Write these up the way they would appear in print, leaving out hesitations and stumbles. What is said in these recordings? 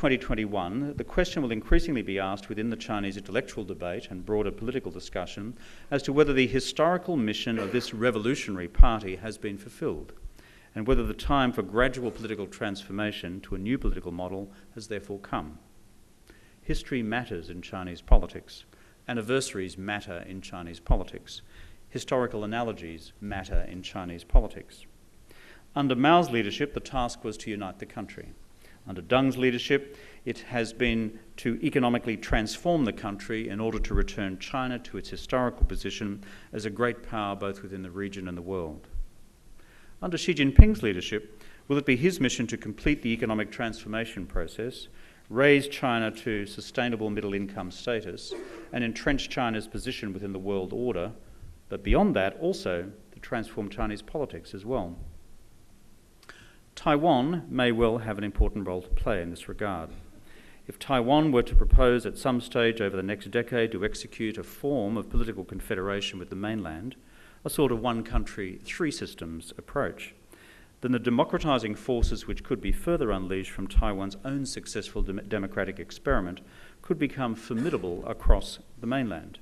2021, the question will increasingly be asked within the Chinese intellectual debate and broader political discussion as to whether the historical mission of this revolutionary party has been fulfilled, and whether the time for gradual political transformation to a new political model has therefore come. History matters in Chinese politics. Anniversaries matter in Chinese politics. Historical analogies matter in Chinese politics. Under Mao's leadership, the task was to unite the country. Under Deng's leadership, it has been to economically transform the country in order to return China to its historical position as a great power both within the region and the world. Under Xi Jinping's leadership, will it be his mission to complete the economic transformation process, raise China to sustainable middle-income status, and entrench China's position within the world order, but beyond that also to transform Chinese politics as well? Taiwan may well have an important role to play in this regard. If Taiwan were to propose at some stage over the next decade to execute a form of political confederation with the mainland, a sort of one country, three systems approach, then the democratising forces which could be further unleashed from Taiwan's own successful democratic experiment could become formidable across the mainland.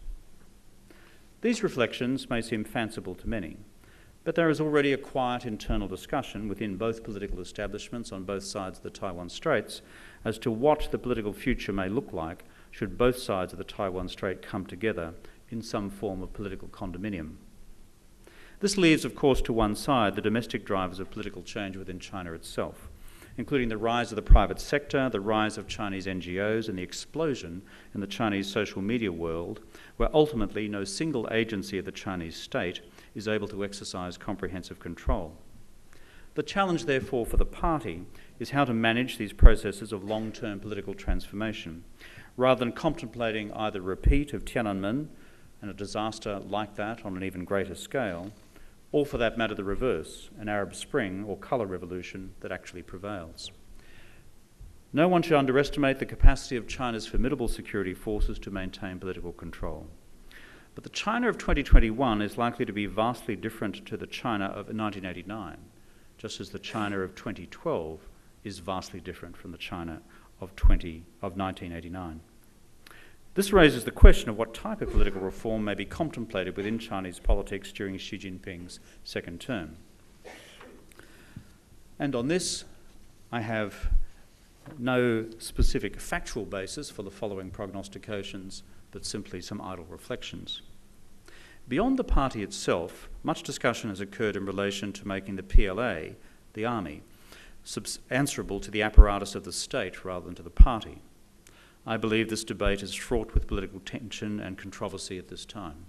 These reflections may seem fanciful to many, but there is already a quiet internal discussion within both political establishments on both sides of the Taiwan Straits as to what the political future may look like should both sides of the Taiwan Strait come together in some form of political condominium. This leaves, of course, to one side the domestic drivers of political change within China itself, including the rise of the private sector, the rise of Chinese NGOs, and the explosion in the Chinese social media world, where ultimately no single agency of the Chinese state is able to exercise comprehensive control. The challenge, therefore, for the party is how to manage these processes of long-term political transformation, rather than contemplating either a repeat of Tiananmen and a disaster like that on an even greater scale, or for that matter the reverse, an Arab Spring or colour revolution that actually prevails. No one should underestimate the capacity of China's formidable security forces to maintain political control. But the China of 2021 is likely to be vastly different to the China of 1989, just as the China of 2012 is vastly different from the China of 1989. This raises the question of what type of political reform may be contemplated within Chinese politics during Xi Jinping's second term. And on this, I have no specific factual basis for the following prognostications, but simply some idle reflections. Beyond the party itself, much discussion has occurred in relation to making the PLA, the army, answerable to the apparatus of the state rather than to the party. I believe this debate is fraught with political tension and controversy at this time.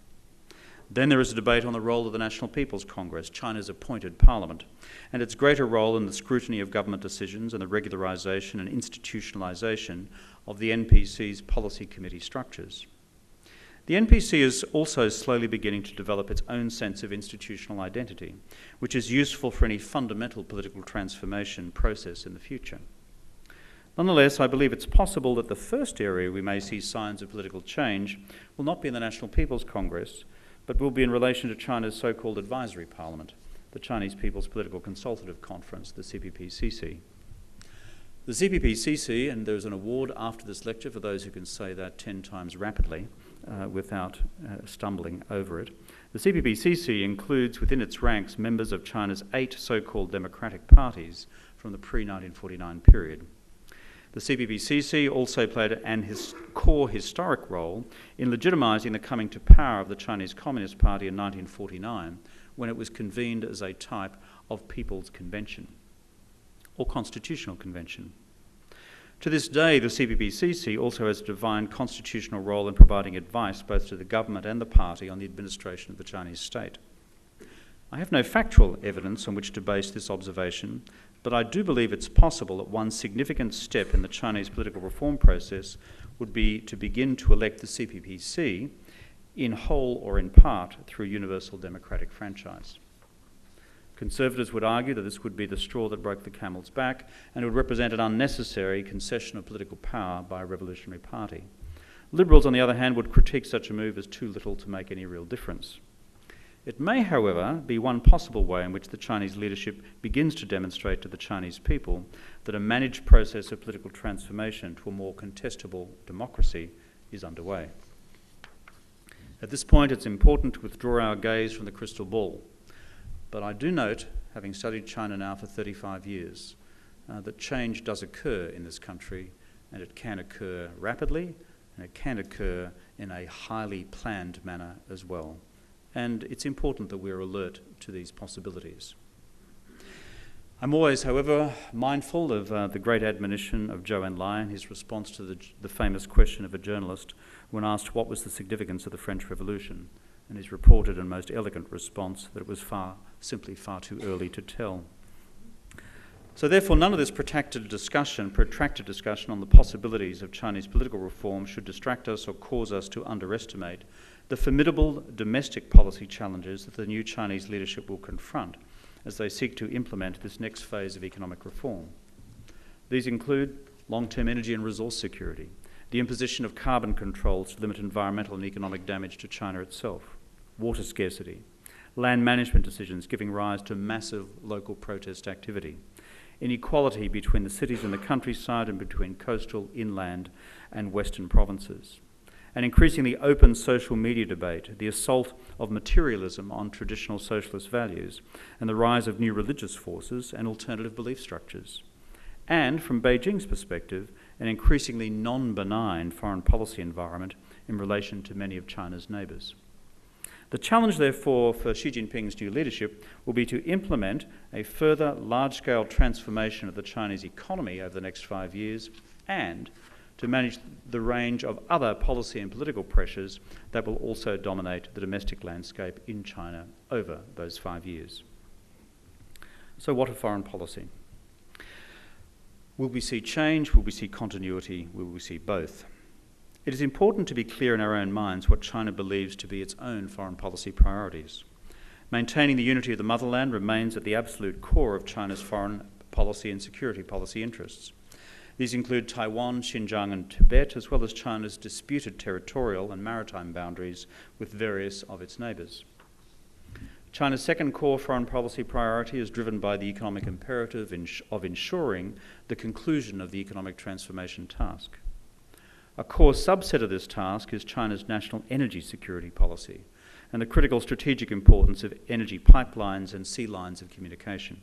Then there is a debate on the role of the National People's Congress, China's appointed parliament, and its greater role in the scrutiny of government decisions and the regularisation and institutionalisation of the NPC's policy committee structures. The NPC is also slowly beginning to develop its own sense of institutional identity, which is useful for any fundamental political transformation process in the future. Nonetheless, I believe it's possible that the first area we may see signs of political change will not be in the National People's Congress, but will be in relation to China's so-called advisory parliament, the Chinese People's Political Consultative Conference, the CPPCC. The CPPCC, and there's an award after this lecture for those who can say that 10 times rapidly without stumbling over it. The CPPCC includes within its ranks members of China's 8 so-called democratic parties from the pre-1949 period. The CPPCC also played a core historic role in legitimising the coming to power of the Chinese Communist Party in 1949, when it was convened as a type of People's Convention or Constitutional Convention. To this day, the CPPCC also has a defined constitutional role in providing advice both to the government and the party on the administration of the Chinese state. I have no factual evidence on which to base this observation, but I do believe it's possible that one significant step in the Chinese political reform process would be to begin to elect the CPPC in whole or in part through universal democratic franchise. Conservatives would argue that this would be the straw that broke the camel's back and would represent an unnecessary concession of political power by a revolutionary party. Liberals, on the other hand, would critique such a move as too little to make any real difference. It may, however, be one possible way in which the Chinese leadership begins to demonstrate to the Chinese people that a managed process of political transformation to a more contestable democracy is underway. At this point, it's important to withdraw our gaze from the crystal ball. But I do note, having studied China now for 35 years, that change does occur in this country, and it can occur rapidly, and it can occur in a highly planned manner as well. And it's important that we're alert to these possibilities. I'm always, however, mindful of the great admonition of Zhou Enlai in his response to the famous question of a journalist when asked what was the significance of the French Revolution, and his reported and most elegant response that it was simply far too early to tell. So therefore, none of this protracted discussion on the possibilities of Chinese political reform should distract us or cause us to underestimate the formidable domestic policy challenges that the new Chinese leadership will confront as they seek to implement this next phase of economic reform. These include long-term energy and resource security, the imposition of carbon controls to limit environmental and economic damage to China itself, water scarcity, land management decisions giving rise to massive local protest activity, inequality between the cities and the countryside and between coastal, inland and western provinces, an increasingly open social media debate, the assault of materialism on traditional socialist values, and the rise of new religious forces and alternative belief structures. And, from Beijing's perspective, an increasingly non-benign foreign policy environment in relation to many of China's neighbours. The challenge, therefore, for Xi Jinping's new leadership will be to implement a further large-scale transformation of the Chinese economy over the next 5 years and to manage the range of other policy and political pressures that will also dominate the domestic landscape in China over those 5 years. So what of foreign policy? Will we see change? Will we see continuity? Will we see both? It is important to be clear in our own minds what China believes to be its own foreign policy priorities. Maintaining the unity of the motherland remains at the absolute core of China's foreign policy and security policy interests. These include Taiwan, Xinjiang and Tibet, as well as China's disputed territorial and maritime boundaries with various of its neighbours. China's second core foreign policy priority is driven by the economic imperative of ensuring the conclusion of the economic transformation task. A core subset of this task is China's national energy security policy and the critical strategic importance of energy pipelines and sea lines of communication.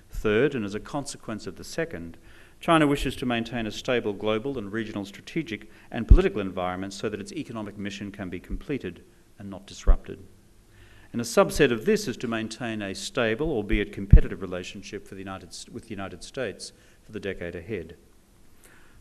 Third, and as a consequence of the second, China wishes to maintain a stable global and regional strategic and political environment so that its economic mission can be completed and not disrupted. And a subset of this is to maintain a stable, albeit competitive, relationship with the United States for the decade ahead.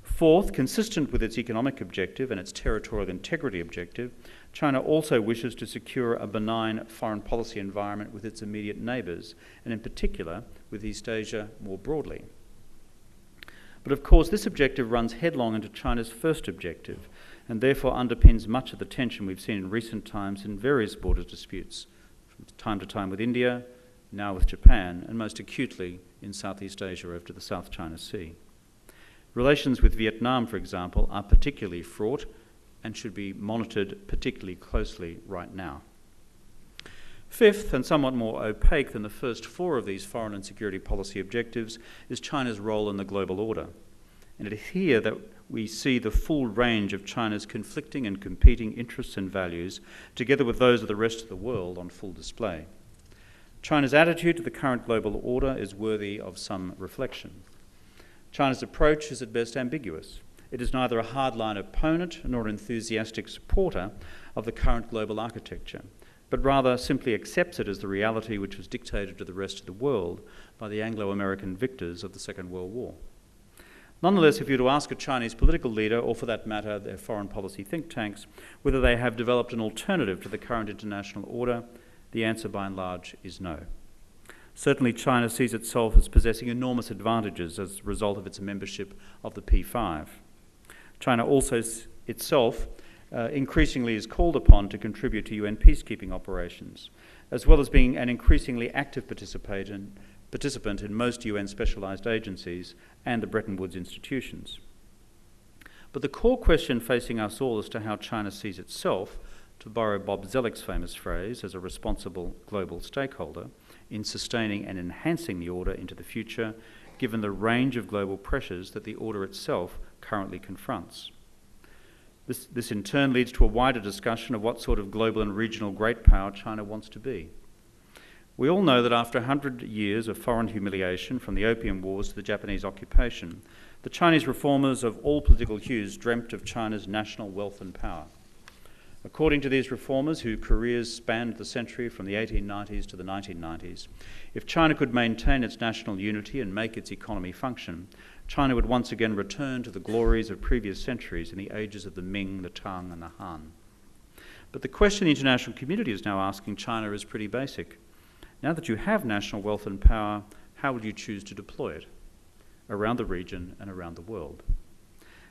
Fourth, consistent with its economic objective and its territorial integrity objective, China also wishes to secure a benign foreign policy environment with its immediate neighbours, and in particular with East Asia more broadly. But of course, this objective runs headlong into China's first objective, and therefore underpins much of the tension we've seen in recent times in various border disputes, from time to time with India, now with Japan, and most acutely in Southeast Asia over to the South China Sea. Relations with Vietnam, for example, are particularly fraught and should be monitored particularly closely right now. Fifth, and somewhat more opaque than the first four of these foreign and security policy objectives, is China's role in the global order. And it is here that we see the full range of China's conflicting and competing interests and values, together with those of the rest of the world, on full display. China's attitude to the current global order is worthy of some reflection. China's approach is at best ambiguous. It is neither a hardline opponent nor an enthusiastic supporter of the current global architecture, but rather simply accepts it as the reality which was dictated to the rest of the world by the Anglo-American victors of the Second World War. Nonetheless, if you were to ask a Chinese political leader, or for that matter their foreign policy think tanks, whether they have developed an alternative to the current international order, the answer by and large is no. Certainly China sees itself as possessing enormous advantages as a result of its membership of the P5. China also itself increasingly is called upon to contribute to UN peacekeeping operations, as well as being an increasingly active participant in most UN specialised agencies and the Bretton Woods institutions. But the core question facing us all as to how China sees itself, to borrow Bob Zellick's famous phrase, as a responsible global stakeholder in sustaining and enhancing the order into the future, given the range of global pressures that the order itself currently confronts. This in turn leads to a wider discussion of what sort of global and regional great power China wants to be. We all know that after 100 years of foreign humiliation, from the Opium Wars to the Japanese occupation, the Chinese reformers of all political hues dreamt of China's national wealth and power. According to these reformers, whose careers spanned the century from the 1890s to the 1990s, if China could maintain its national unity and make its economy function, China would once again return to the glories of previous centuries in the ages of the Ming, the Tang and the Han. But the question the international community is now asking China is pretty basic. Now that you have national wealth and power, how will you choose to deploy it around the region and around the world?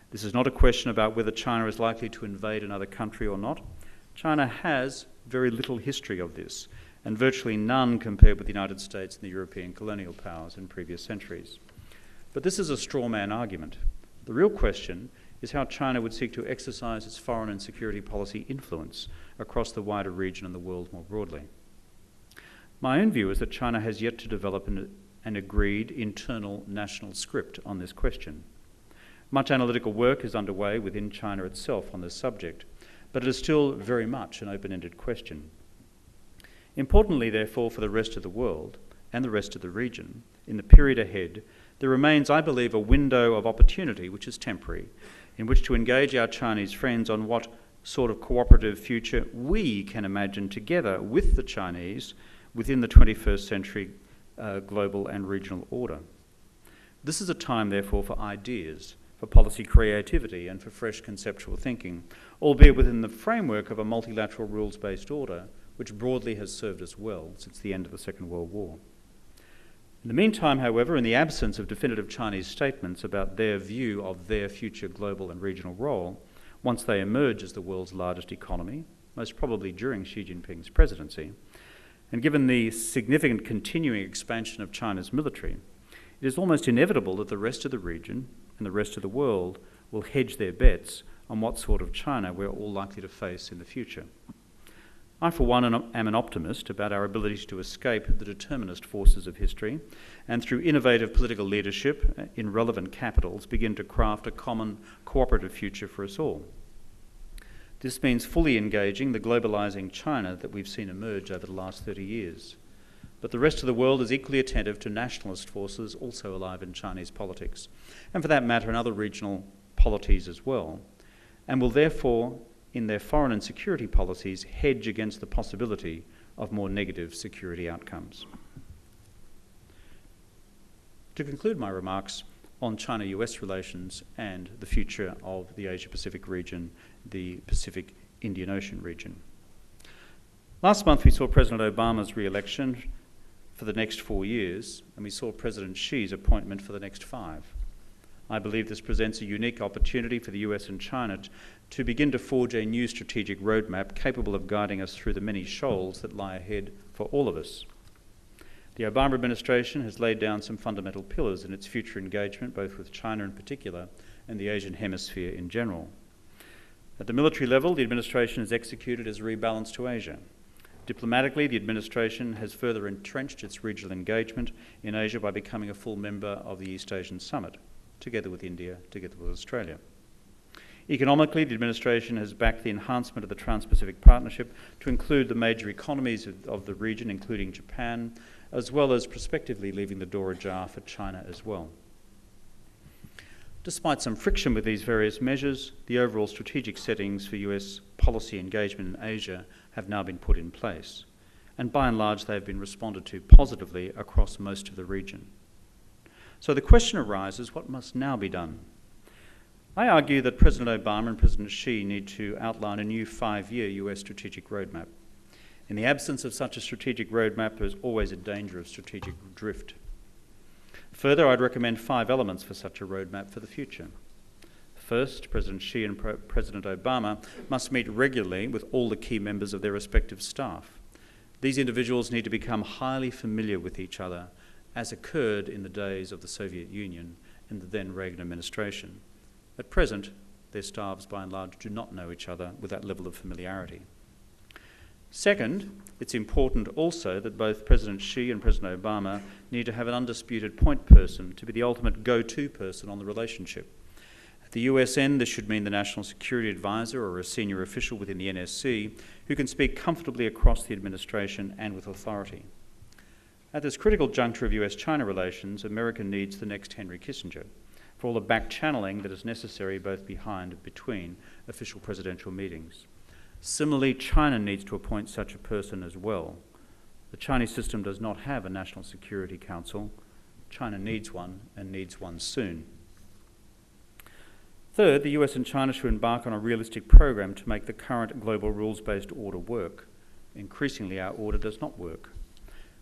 This is not a question about whether China is likely to invade another country or not. China has very little history of this, and virtually none compared with the United States and the European colonial powers in previous centuries. But this is a straw man argument. The real question is how China would seek to exercise its foreign and security policy influence across the wider region and the world more broadly. My own view is that China has yet to develop an agreed internal national script on this question. Much analytical work is underway within China itself on this subject, but it is still very much an open-ended question. Importantly, therefore, for the rest of the world and the rest of the region, in the period ahead, there remains, I believe, a window of opportunity, which is temporary, in which to engage our Chinese friends on what sort of cooperative future we can imagine together with the Chinese within the 21st century global and regional order. This is a time, therefore, for ideas, for policy creativity and for fresh conceptual thinking, albeit within the framework of a multilateral rules-based order, which broadly has served us well since the end of the Second World War. In the meantime, however, in the absence of definitive Chinese statements about their view of their future global and regional role, once they emerge as the world's largest economy, most probably during Xi Jinping's presidency, and given the significant continuing expansion of China's military, it is almost inevitable that the rest of the region and the rest of the world will hedge their bets on what sort of China we're all likely to face in the future. I, for one, am an optimist about our ability to escape the determinist forces of history and, through innovative political leadership in relevant capitals, begin to craft a common cooperative future for us all. This means fully engaging the globalising China that we've seen emerge over the last 30 years. But the rest of the world is equally attentive to nationalist forces also alive in Chinese politics, and for that matter in other regional polities as well, and will therefore, in their foreign and security policies, hedge against the possibility of more negative security outcomes. To conclude my remarks on China-US relations and the future of the Asia-Pacific region, the Pacific-Indian Ocean region. Last month we saw President Obama's re-election for the next 4 years, and we saw President Xi's appointment for the next 5. I believe this presents a unique opportunity for the US and China to begin to forge a new strategic roadmap capable of guiding us through the many shoals that lie ahead for all of us. The Obama administration has laid down some fundamental pillars in its future engagement, both with China in particular and the Asian hemisphere in general. At the military level, the administration has executed its rebalance to Asia. Diplomatically, the administration has further entrenched its regional engagement in Asia by becoming a full member of the East Asian Summit, together with India, together with Australia. Economically, the administration has backed the enhancement of the Trans-Pacific Partnership to include the major economies of the region, including Japan, as well as prospectively leaving the door ajar for China as well. Despite some friction with these various measures, the overall strategic settings for US policy engagement in Asia have now been put in place, and by and large they have been responded to positively across most of the region. So the question arises, what must now be done? I argue that President Obama and President Xi need to outline a new 5-year US strategic roadmap. In the absence of such a strategic roadmap, there is always a danger of strategic drift. Further, I'd recommend 5 elements for such a roadmap for the future. First, President Xi and President Obama must meet regularly with all the key members of their respective staff. These individuals need to become highly familiar with each other, as occurred in the days of the Soviet Union and the then Reagan administration. At present, their staffs by and large do not know each other with that level of familiarity. Second, it's important also that both President Xi and President Obama need to have an undisputed point person to be the ultimate go-to person on the relationship. At the US end, this should mean the National Security Advisor or a senior official within the NSC who can speak comfortably across the administration and with authority. At this critical juncture of US-China relations, America needs the next Henry Kissinger for all the back-channeling that is necessary both behind and between official presidential meetings. Similarly, China needs to appoint such a person as well. The Chinese system does not have a National Security Council. China needs one, and needs one soon. Third, the US and China should embark on a realistic program to make the current global rules-based order work. Increasingly, our order does not work.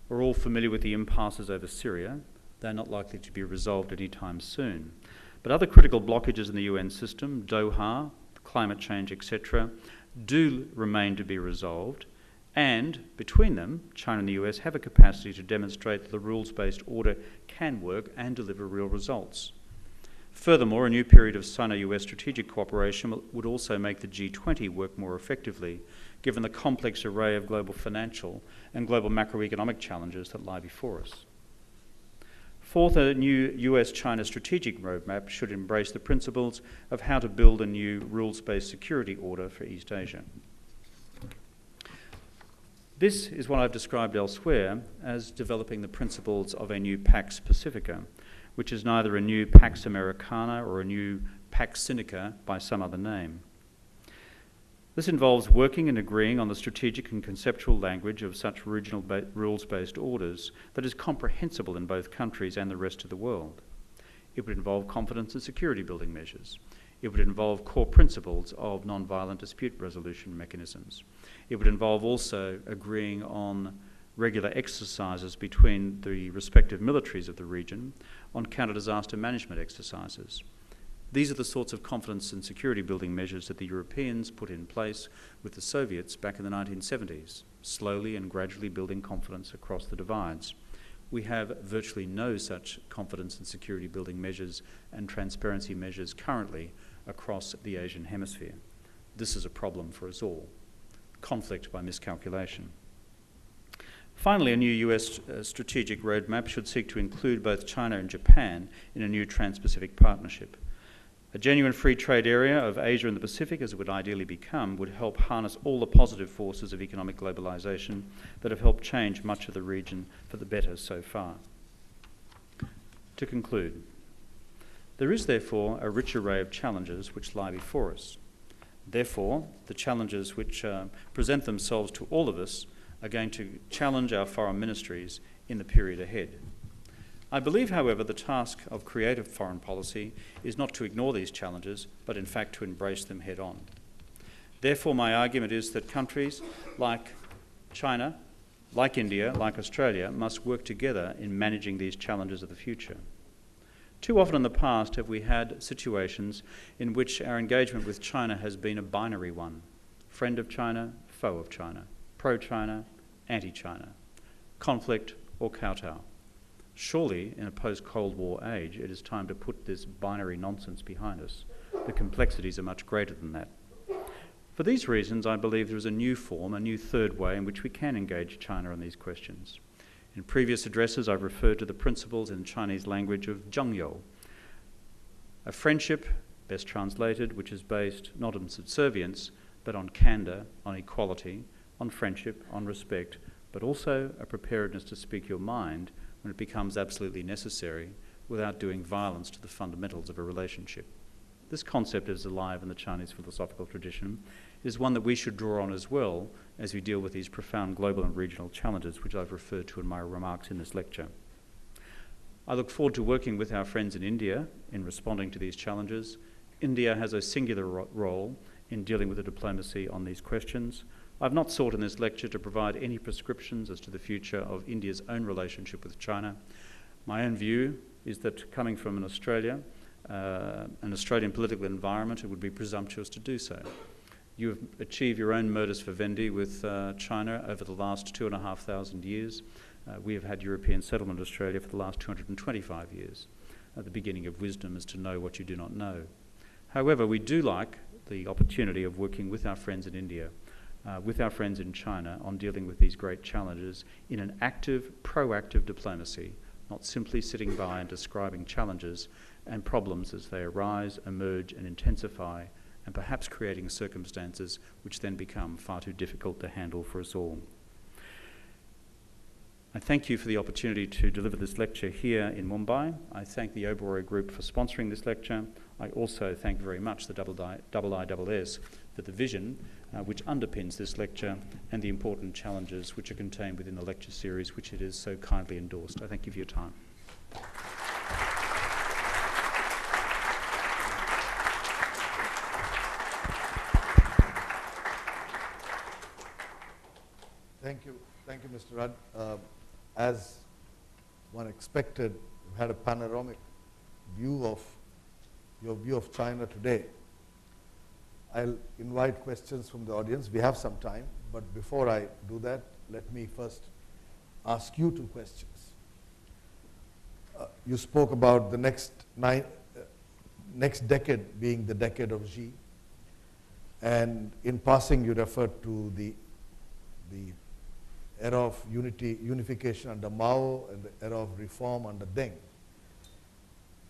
We're all familiar with the impasses over Syria. They're not likely to be resolved anytime soon. But other critical blockages in the UN system, Doha, climate change, etc., do remain to be resolved, and between them, China and the US have a capacity to demonstrate that the rules-based order can work and deliver real results. Furthermore, a new period of Sino-US strategic cooperation would also make the G20 work more effectively, given the complex array of global financial and global macroeconomic challenges that lie before us. Fourth, a new US-China strategic roadmap should embrace the principles of how to build a new rules-based security order for East Asia. This is what I've described elsewhere as developing the principles of a new Pax Pacifica, which is neither a new Pax Americana or a new Pax Sinica by some other name. This involves working and agreeing on the strategic and conceptual language of such regional rules-based orders that is comprehensible in both countries and the rest of the world. It would involve confidence and security building measures. It would involve core principles of non-violent dispute resolution mechanisms. It would involve also agreeing on regular exercises between the respective militaries of the region on counter-disaster management exercises. These are the sorts of confidence and security building measures that the Europeans put in place with the Soviets back in the 1970s, slowly and gradually building confidence across the divides. We have virtually no such confidence and security building measures and transparency measures currently across the Asian hemisphere. This is a problem for us all. Conflict by miscalculation. Finally, a new US strategic roadmap should seek to include both China and Japan in a new Trans-Pacific partnership. A genuine free trade area of Asia and the Pacific, as it would ideally become, would help harness all the positive forces of economic globalization that have helped change much of the region for the better so far. To conclude, there is therefore a rich array of challenges which lie before us. Therefore, the challenges which present themselves to all of us are going to challenge our foreign ministries in the period ahead. I believe, however, the task of creative foreign policy is not to ignore these challenges, but in fact to embrace them head on. Therefore, my argument is that countries like China, like India, like Australia, must work together in managing these challenges of the future. Too often in the past have we had situations in which our engagement with China has been a binary one: friend of China, foe of China, pro-China, anti-China, conflict or kowtow. Surely, in a post-Cold War age, it is time to put this binary nonsense behind us. The complexities are much greater than that. For these reasons, I believe there is a new form, a new third way in which we can engage China on these questions. In previous addresses, I've referred to the principles in Chinese language of zhengyou, a friendship, best translated, which is based not on subservience, but on candour, on equality, on friendship, on respect, but also a preparedness to speak your mind when it becomes absolutely necessary without doing violence to the fundamentals of a relationship. This concept is alive in the Chinese philosophical tradition. It is one that we should draw on as well as we deal with these profound global and regional challenges which I've referred to in my remarks in this lecture. I look forward to working with our friends in India in responding to these challenges. India has a singular role in dealing with the diplomacy on these questions. I've not sought in this lecture to provide any prescriptions as to the future of India's own relationship with China. My own view is that coming from an Australian political environment, it would be presumptuous to do so. You have achieved your own modus vivendi with China over the last 2,500 years. We have had European settlement in Australia for the last 225 years, at the beginning of wisdom is to know what you do not know. However, we do like the opportunity of working with our friends in India with our friends in China on dealing with these great challenges in an active, proactive diplomacy, not simply sitting by and describing challenges and problems as they arise, emerge and intensify, and perhaps creating circumstances which then become far too difficult to handle for us all. I thank you for the opportunity to deliver this lecture here in Mumbai. I thank the Oberoi Group for sponsoring this lecture. I also thank very much the IISS for the vision which underpins this lecture and the important challenges which are contained within the lecture series which it has so kindly endorsed. I thank you for your time. Thank you, Mr. Rudd. As one expected, you had a panoramic view of your view of China today. I'll invite questions from the audience. We have some time, but before I do that, let me first ask you two questions. You spoke about the next decade being the decade of Xi, and in passing you referred to the era of unification under Mao and the era of reform under Deng.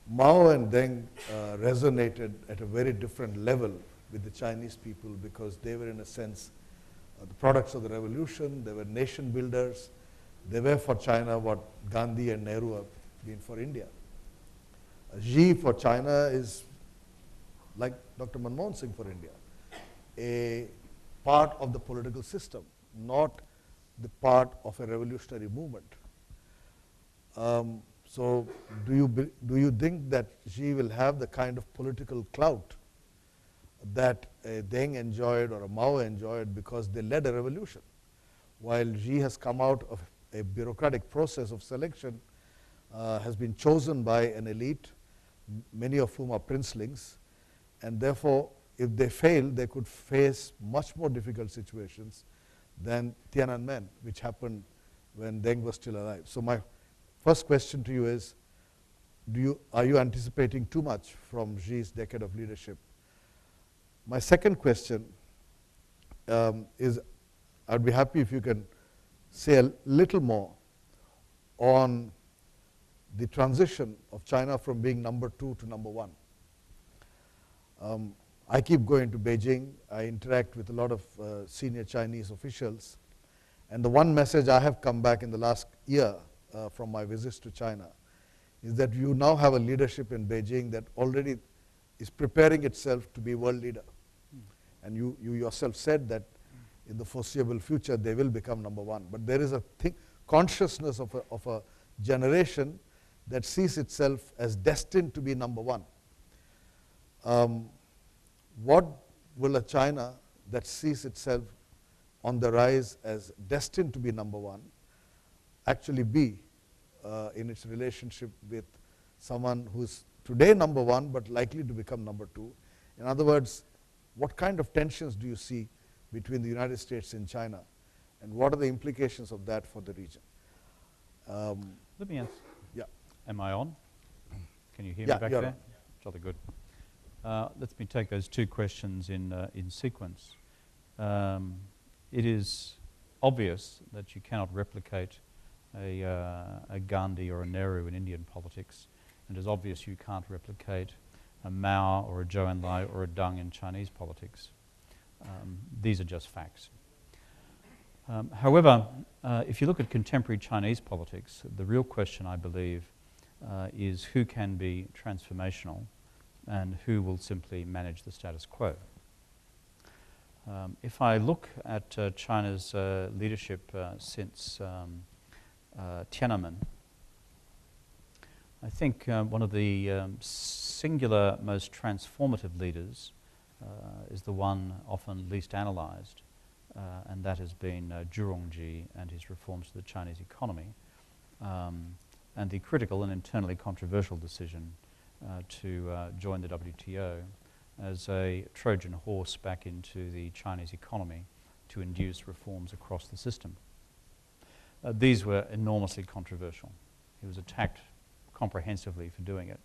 Mao and Deng resonated at a very different level with the Chinese people because they were in a sense the products of the revolution, they were nation builders, they were for China what Gandhi and Nehru have been for India. Xi for China is like Dr. Manmohan Singh for India, a part of the political system, not the part of a revolutionary movement. So do you think that Xi will have the kind of political clout that a Deng enjoyed or a Mao enjoyed because they led a revolution? While Xi has come out of a bureaucratic process of selection, has been chosen by an elite, many of whom are princelings, and therefore if they fail, they could face much more difficult situations than Tiananmen, which happened when Deng was still alive. So my first question to you is, are you anticipating too much from Xi's decade of leadership? My second question is, I'd be happy if you can say a little more on the transition of China from being number 2 to number 1. I keep going to Beijing. I interact with a lot of senior Chinese officials. And the one message I have come back in the last year from my visits to China is that you now have a leadership in Beijing that already is preparing itself to be world leader. And you yourself said that in the foreseeable future they will become number 1. But there is a consciousness of a generation that sees itself as destined to be number 1. What will a China that sees itself on the rise as destined to be number 1 actually be in its relationship with someone who's today number 1 but likely to become number 2? In other words, what kind of tensions do you see between the United States and China, and what are the implications of that for the region? Let me answer. Yeah. Am I on? Can you hear me back there? On. Jolly good. Let me take those two questions in sequence. It is obvious that you cannot replicate a Gandhi or a Nehru in Indian politics, and it is obvious you can't replicate a Mao or a Zhou Enlai or a Deng in Chinese politics. These are just facts. However, if you look at contemporary Chinese politics, the real question, I believe, is who can be transformational and who will simply manage the status quo. If I look at China's leadership since Tiananmen, I think one of the singular most transformative leaders is the one often least analysed, and that has been Zhurongji and his reforms to the Chinese economy, and the critical and internally controversial decision to join the WTO as a Trojan horse back into the Chinese economy to induce reforms across the system. These were enormously controversial. He was attacked comprehensively for doing it.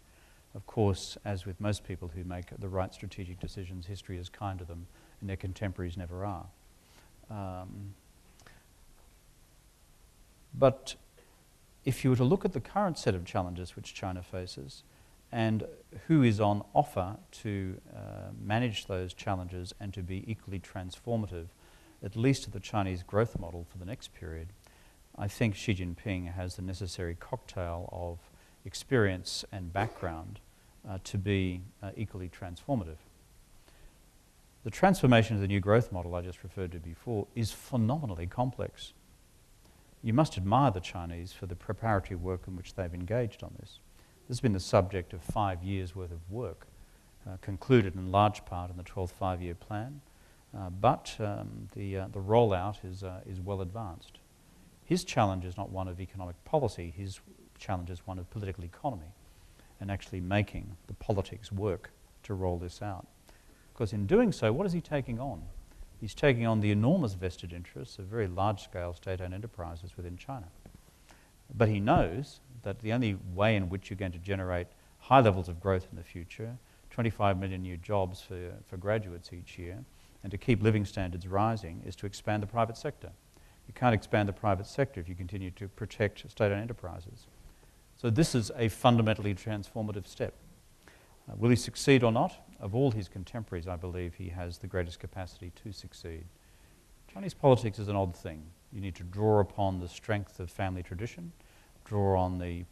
Of course, as with most people who make the right strategic decisions, history is kind to them, and their contemporaries never are. But if you were to look at the current set of challenges which China faces and who is on offer to manage those challenges and to be equally transformative, at least to the Chinese growth model for the next period, I think Xi Jinping has the necessary cocktail of experience and background to be equally transformative. The transformation of the new growth model I just referred to before is phenomenally complex. You must admire the Chinese for the preparatory work in which they've engaged on this. This has been the subject of 5 years' worth of work, concluded in large part in the 12th five-year plan, but the rollout is well advanced. His challenge is not one of economic policy, his challenge is one of political economy and actually making the politics work to roll this out. Because in doing so, what is he taking on? He's taking on the enormous vested interests of very large-scale state-owned enterprises within China. But he knows that the only way in which you're going to generate high levels of growth in the future, 25 million new jobs for graduates each year, and to keep living standards rising, is to expand the private sector. You can't expand the private sector if you continue to protect state-owned enterprises. So this is a fundamentally transformative step. Will he succeed or not? Of all his contemporaries, I believe he has the greatest capacity to succeed. Chinese politics is an odd thing. You need to draw upon the strength of family tradition, draw on the